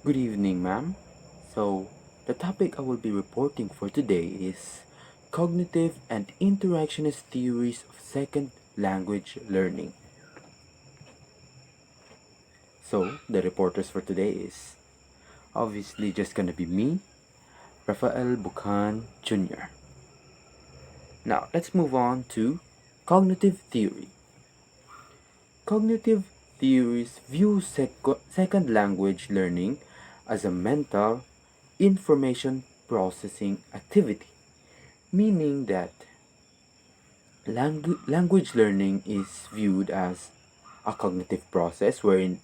Good evening, ma'am. So, the topic I will be reporting for today is cognitive and interactionist theories of second language learning. So, the reporters for today is obviously just gonna be me, Rafael Buchan Jr. Now, let's move on to cognitive theory. Cognitive theories view second language learning as a mental information processing activity, meaning that language learning is viewed as a cognitive process wherein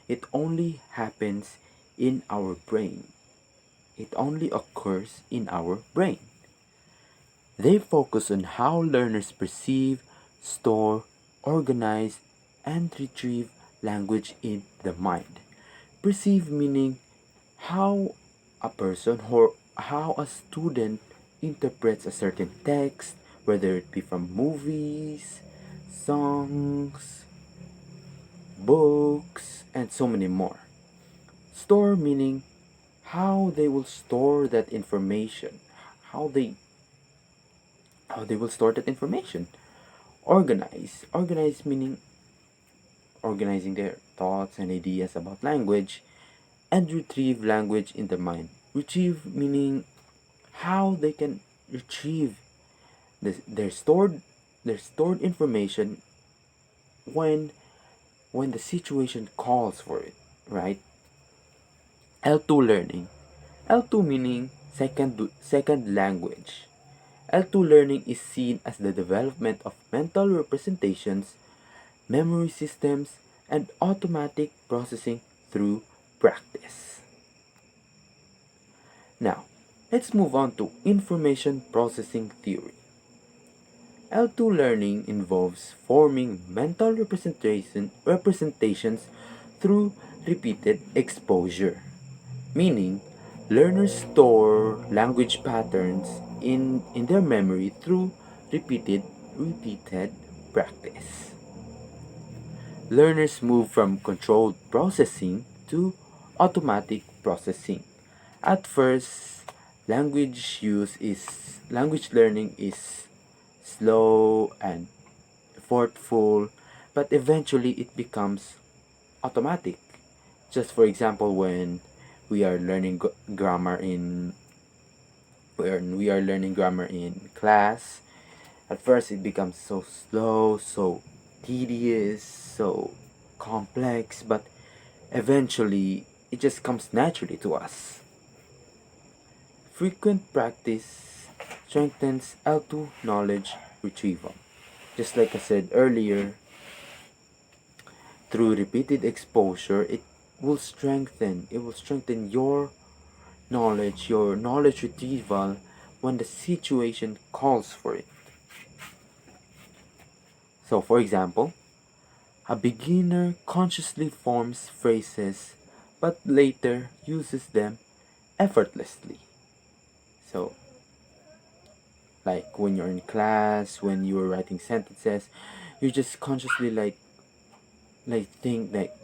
it only happens in our brain. It only occurs in our brain. They focus on how learners perceive, store, organize, and retrieve language in the mind. Perceive meaning how a person or how a student interprets a certain text, whether it be from movies, songs, books, and so many more. Store meaning how they will store that information, how they how they will store that information. Organize meaning organizing their thoughts and ideas about language, and retrieve language in the mind. Retrieve meaning how they can retrieve their stored information when when the situation calls for it, right? L2 learning. L2 meaning second language. L2 learning is seen as the development of mental representations, memory systems, and automatic processing through practice. Now, let's move on to information processing theory. L2 learning involves forming mental representations through repeated exposure, meaning learners store language patterns in their memory through repeated practice. Learners move from controlled processing to automatic processing. At first, language learning is slow and effortful, but eventually it becomes automatic. Just for example, when we are learning grammar in when we are learning grammar in class, at first it becomes so slow, so tedious, so complex, but eventually it just comes naturally to us. Frequent practice strengthens L2 knowledge retrieval. Just like I said earlier, through repeated exposure, it will strengthen your knowledge retrieval when the situation calls for it. So for example, a beginner consciously forms phrases but later uses them effortlessly. So like when you're in class, when you are writing sentences, you just consciously think like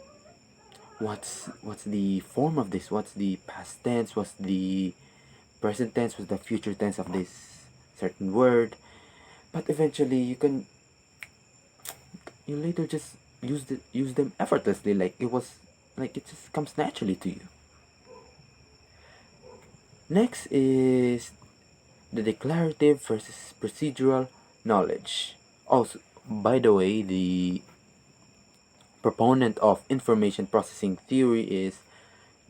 what's the form of this, what's the past tense, what's the present tense, what's the future tense of this certain word. But eventually you later just use them effortlessly, like it just comes naturally to you. Next is the declarative versus procedural knowledge. Also, by the way, the proponent of information processing theory is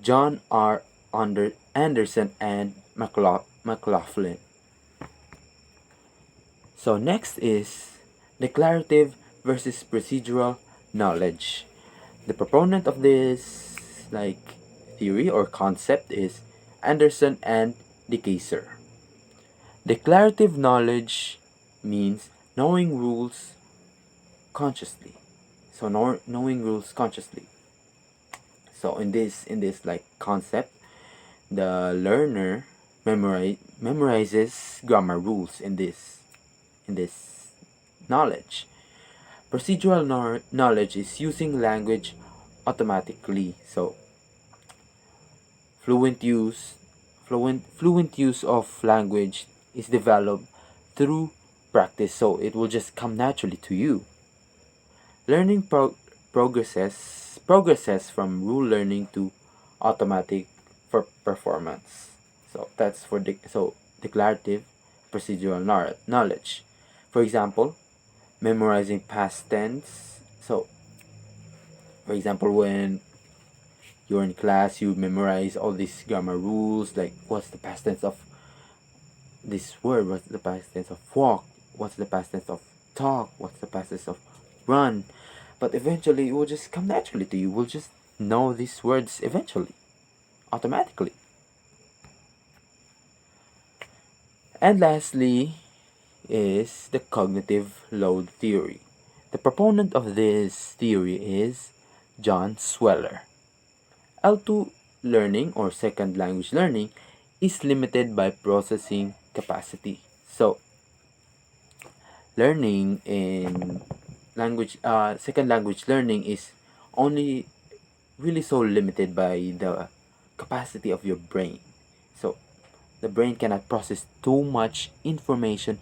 John R. Anderson and McLaughlin. So next is declarative versus procedural knowledge. The proponent of this theory or concept is Anderson and DeKeyser. Declarative knowledge means knowing rules consciously. So knowing rules consciously. So in this concept, the learner memorizes grammar rules in this knowledge. Procedural knowledge is using language automatically. So Fluent use fluent use of language is developed through practice, so it will just come naturally to you. Learning progresses from rule learning to automatic for performance. So that's for declarative procedural knowledge. For example, memorizing past tense. So, for example, when you're in class, you memorize all these grammar rules, like what's the past tense of this word, what's the past tense of walk, what's the past tense of talk, what's the past tense of run. But eventually, it will just come naturally to you. We'll just know these words eventually, automatically. And lastly, is the cognitive load theory. The proponent of this theory is John Sweller. L2 learning or second language learning is limited by processing capacity. So, learning in second language learning is only really so limited by the capacity of your brain. So, the brain cannot process too much information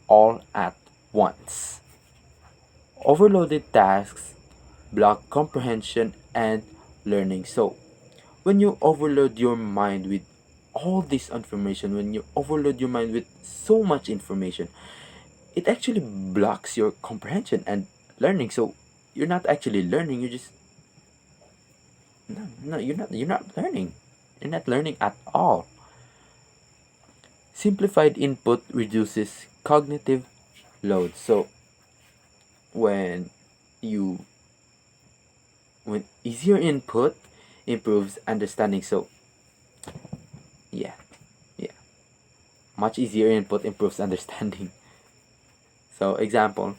all at once. Overloaded tasks block comprehension and learning. So, when you overload your mind with all this information, when you overload your mind with so much information, it actually blocks your comprehension and learning. So, you're not actually learning. You just no, you're not learning. You're not learning at all. Simplified input reduces cognitive load. So, when you when easier input improves understanding. So, yeah, yeah, much easier input improves understanding. So, example,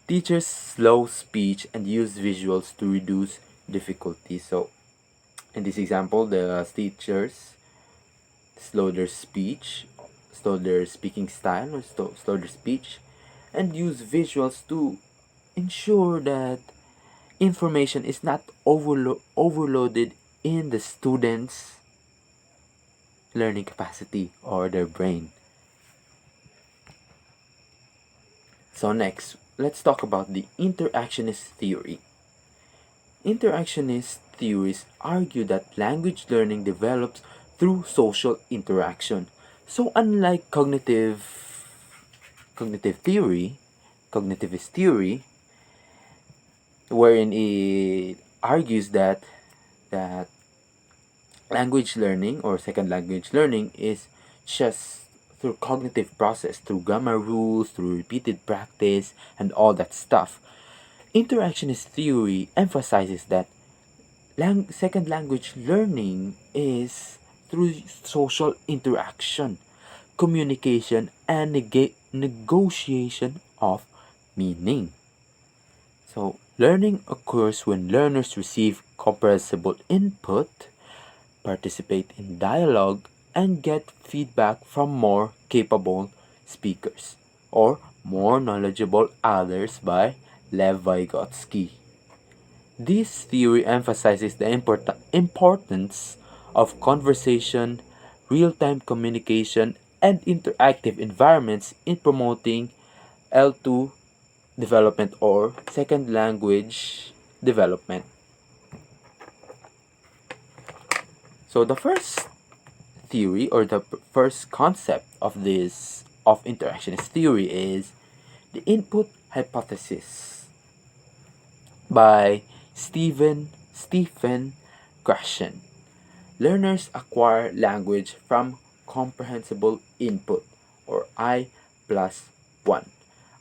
teachers slow speech and use visuals to reduce difficulty. So, in this example, the teachers slow their speech, slow their speaking style, or slow their speech, and use visuals to ensure that information is not overloaded in the students' learning capacity or their brain. So next, let's talk about the interactionist theory. Interactionist theories argue that language learning develops through social interaction. So unlike cognitive theory, cognitivist theory, wherein it argues that language learning or second language learning is just through cognitive process, through grammar rules, through repeated practice, and all that stuff. Interactionist theory emphasizes that second language learning is through social interaction, communication, and negotiation of meaning. So, learning occurs when learners receive comprehensible input, participate in dialogue, and get feedback from more capable speakers or more knowledgeable others by Lev Vygotsky. This theory emphasizes the importance of conversation, real time communication, and interactive environments in promoting L2 development or second language development. So the first theory or the first concept of interactionist theory is the input hypothesis by Stephen Krashen. Learners acquire language from comprehensible input or I plus 1.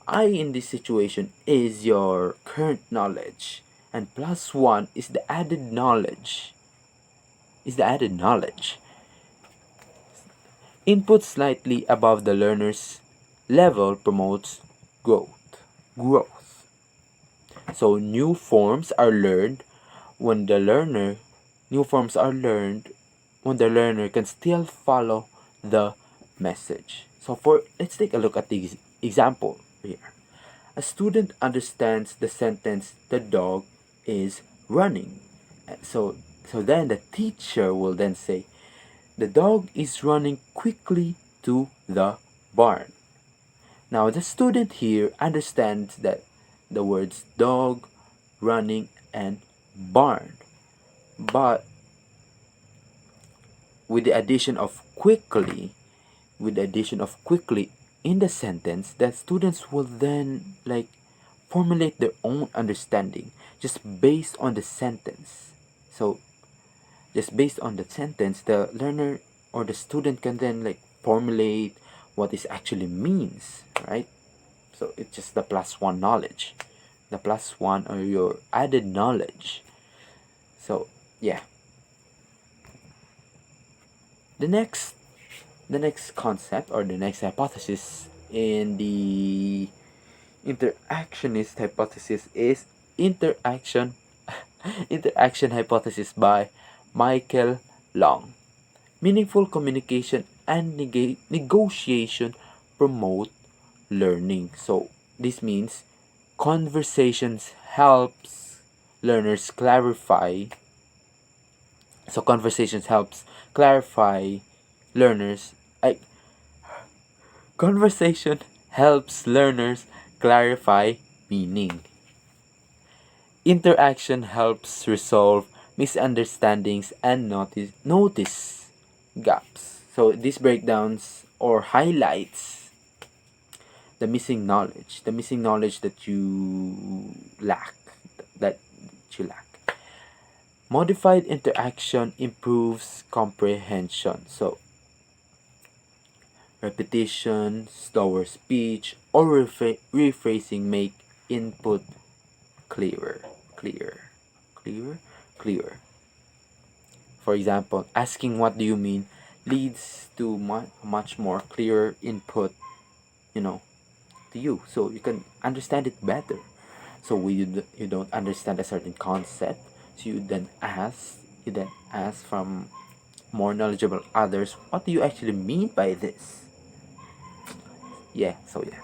I in this situation is your current knowledge and plus 1 is the added knowledge. Input slightly above the learner's level promotes growth. So new forms are learned when the learner can still follow the message. So let's take a look at the example here. A student understands the sentence the dog is running. So then the teacher will then say The dog is running quickly to the barn. Now, the student here understands that the words dog, running, and barn. But with the addition of quickly, with the addition of quickly in the sentence, that students will then like formulate their own understanding just based on the sentence. So just based on the sentence, the learner or the student can then like formulate what this actually means, right? So it's just the plus one knowledge, the plus one or your added knowledge. So yeah, the next the next concept or the next hypothesis in the interactionist hypothesis is interaction interaction hypothesis by Michael Long. Meaningful communication and negotiation promote learning. So this means conversations helps learners clarify. So conversations helps clarify learners. I, conversation helps learners clarify meaning. Interaction helps resolve misunderstandings and notice gaps. So these breakdowns or highlights the missing knowledge that you lack, that you lack. Modified interaction improves comprehension. So repetition, slower speech, or rephrasing make input clearer, clearer, clearer, clearer. For example, asking what do you mean leads to much more clearer input, you know, to you, so you can understand it better. So when you don't understand a certain concept, so you then ask from more knowledgeable others, what do you actually mean by this? Yeah, so yeah.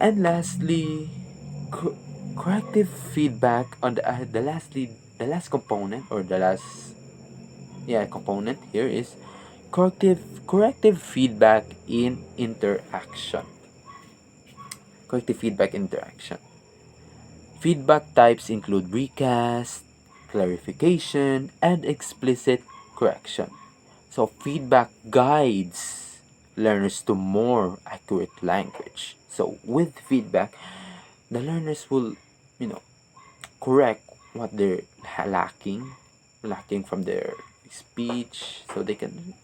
And lastly, corrective feedback on the last component or the last component here is corrective feedback in interaction. Corrective feedback interaction. Feedback types include recast, clarification, and explicit correction. So feedback guides learners to more accurate language. So with feedback, the learners will, you know, correct what they're lacking from their speech, so they can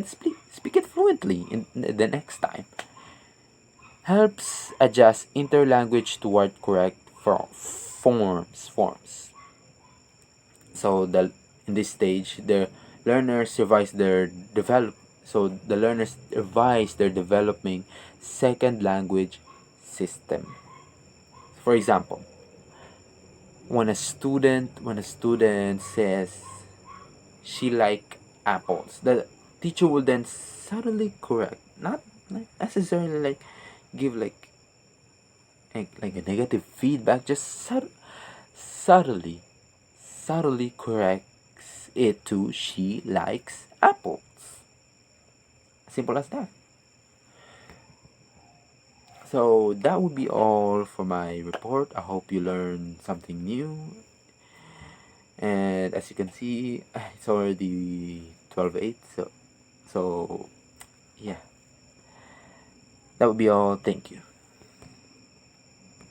speak it fluently in the next time. Helps adjust interlanguage toward correct forms. So the in this stage, the learners revise their develop. So the learners revise their developing second language system. For example, when a student says she like apples, the teacher will then subtly correct, not like necessarily like give like a negative feedback, just subtly subtly corrects it to she likes apples. Simple as that. So that would be all for my report. I hope you learned something new. And as you can see, it's already 12:08. So yeah, that would be all. Thank you.